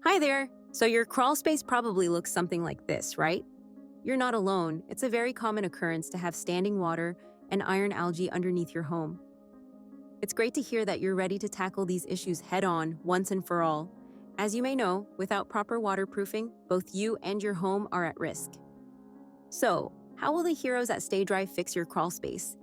Hi there! So your crawl space probably looks something like this, right? You're not alone. It's a very common occurrence to have standing water and iron algae underneath your home. It's great to hear that you're ready to tackle these issues head-on once and for all. As you may know, without proper waterproofing, both you and your home are at risk. So, how will the heroes at StayDry fix your crawl space?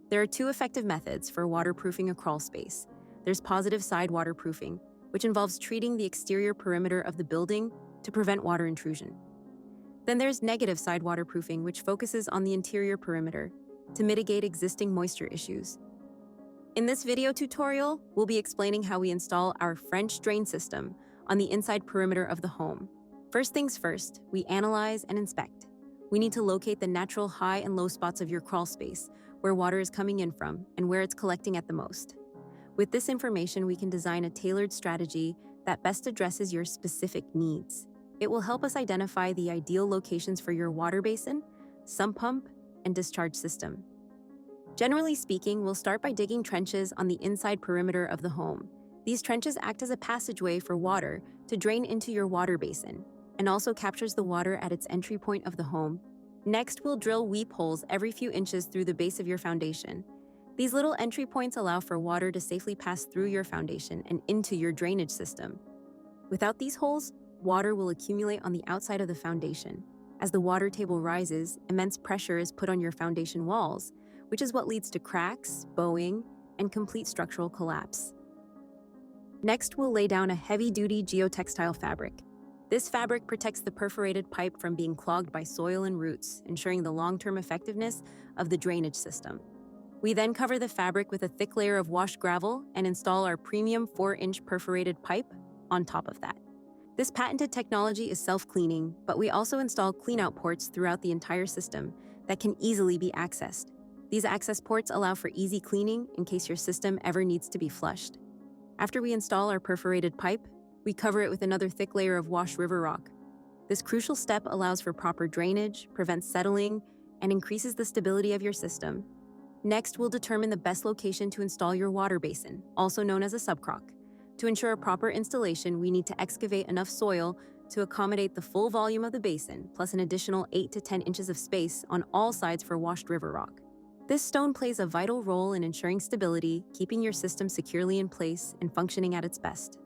There are two effective methods for waterproofing a crawl space. There's positive side waterproofing, which involves treating the exterior perimeter of the building to prevent water intrusion. Then there's negative side waterproofing, which focuses on the interior perimeter to mitigate existing moisture issues. In this video tutorial, we'll be explaining how we install our French drain system on the inside perimeter of the home. First things first, we analyze and inspect. We need to locate the natural high and low spots of your crawl space, where water is coming in from and where it's collecting at the most. With this information, we can design a tailored strategy that best addresses your specific needs. It will help us identify the ideal locations for your water basin, sump pump, and discharge system. Generally speaking, we'll start by digging trenches on the inside perimeter of the home. These trenches act as a passageway for water to drain into your water basin, and also captures the water at its entry point of the home. Next, we'll drill weep holes every few inches through the base of your foundation. These little entry points allow for water to safely pass through your foundation and into your drainage system. Without these holes, water will accumulate on the outside of the foundation. As the water table rises, immense pressure is put on your foundation walls, which is what leads to cracks, bowing, and complete structural collapse. Next, we'll lay down a heavy-duty geotextile fabric. This fabric protects the perforated pipe from being clogged by soil and roots, ensuring the long-term effectiveness of the drainage system. We then cover the fabric with a thick layer of washed gravel and install our premium 4-inch perforated pipe on top of that. This patented technology is self-cleaning, but we also install cleanout ports throughout the entire system that can easily be accessed. These access ports allow for easy cleaning in case your system ever needs to be flushed. After we install our perforated pipe, we cover it with another thick layer of washed river rock. This crucial step allows for proper drainage, prevents settling, and increases the stability of your system. Next, we'll determine the best location to install your water basin, also known as a subcrock. To ensure a proper installation, we need to excavate enough soil to accommodate the full volume of the basin, plus an additional 8 to 10 inches of space on all sides for washed river rock. This stone plays a vital role in ensuring stability, keeping your system securely in place and functioning at its best.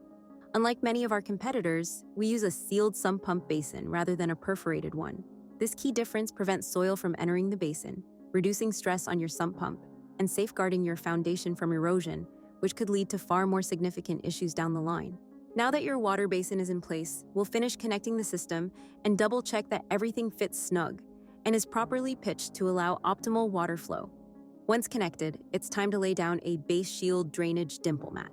Unlike many of our competitors, we use a sealed sump pump basin rather than a perforated one. This key difference prevents soil from entering the basin, reducing stress on your sump pump, and safeguarding your foundation from erosion, which could lead to far more significant issues down the line. Now that your water basin is in place, we'll finish connecting the system and double-check that everything fits snug and is properly pitched to allow optimal water flow. Once connected, it's time to lay down a base shield drainage dimple mat.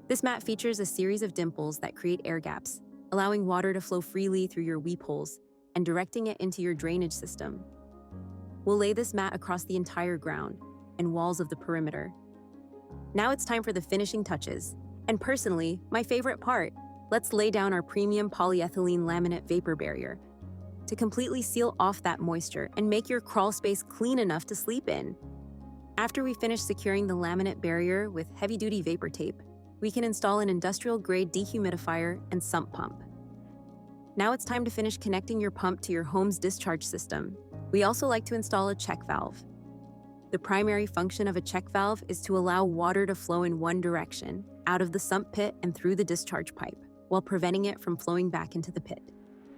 This mat features a series of dimples that create air gaps, allowing water to flow freely through your weep holes and directing it into your drainage system. We'll lay this mat across the entire ground and walls of the perimeter. Now it's time for the finishing touches. And personally, my favorite part, let's lay down our premium polyethylene laminate vapor barrier to completely seal off that moisture and make your crawl space clean enough to sleep in. After we finish securing the laminate barrier with heavy-duty vapor tape, we can install an industrial-grade dehumidifier and sump pump. Now it's time to finish connecting your pump to your home's discharge system. We also like to install a check valve. The primary function of a check valve is to allow water to flow in one direction, out of the sump pit and through the discharge pipe, while preventing it from flowing back into the pit.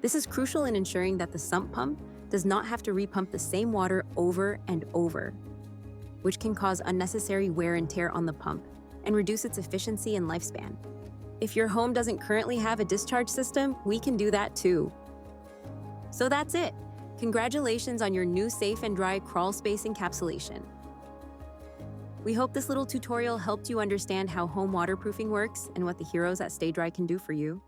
This is crucial in ensuring that the sump pump does not have to repump the same water over and over, which can cause unnecessary wear and tear on the pump and reduce its efficiency and lifespan. If your home doesn't currently have a discharge system, we can do that too. So that's it. Congratulations on your new safe and dry Crawlspace Encapsulation. We hope this little tutorial helped you understand how home waterproofing works and what the heroes at StayDry can do for you.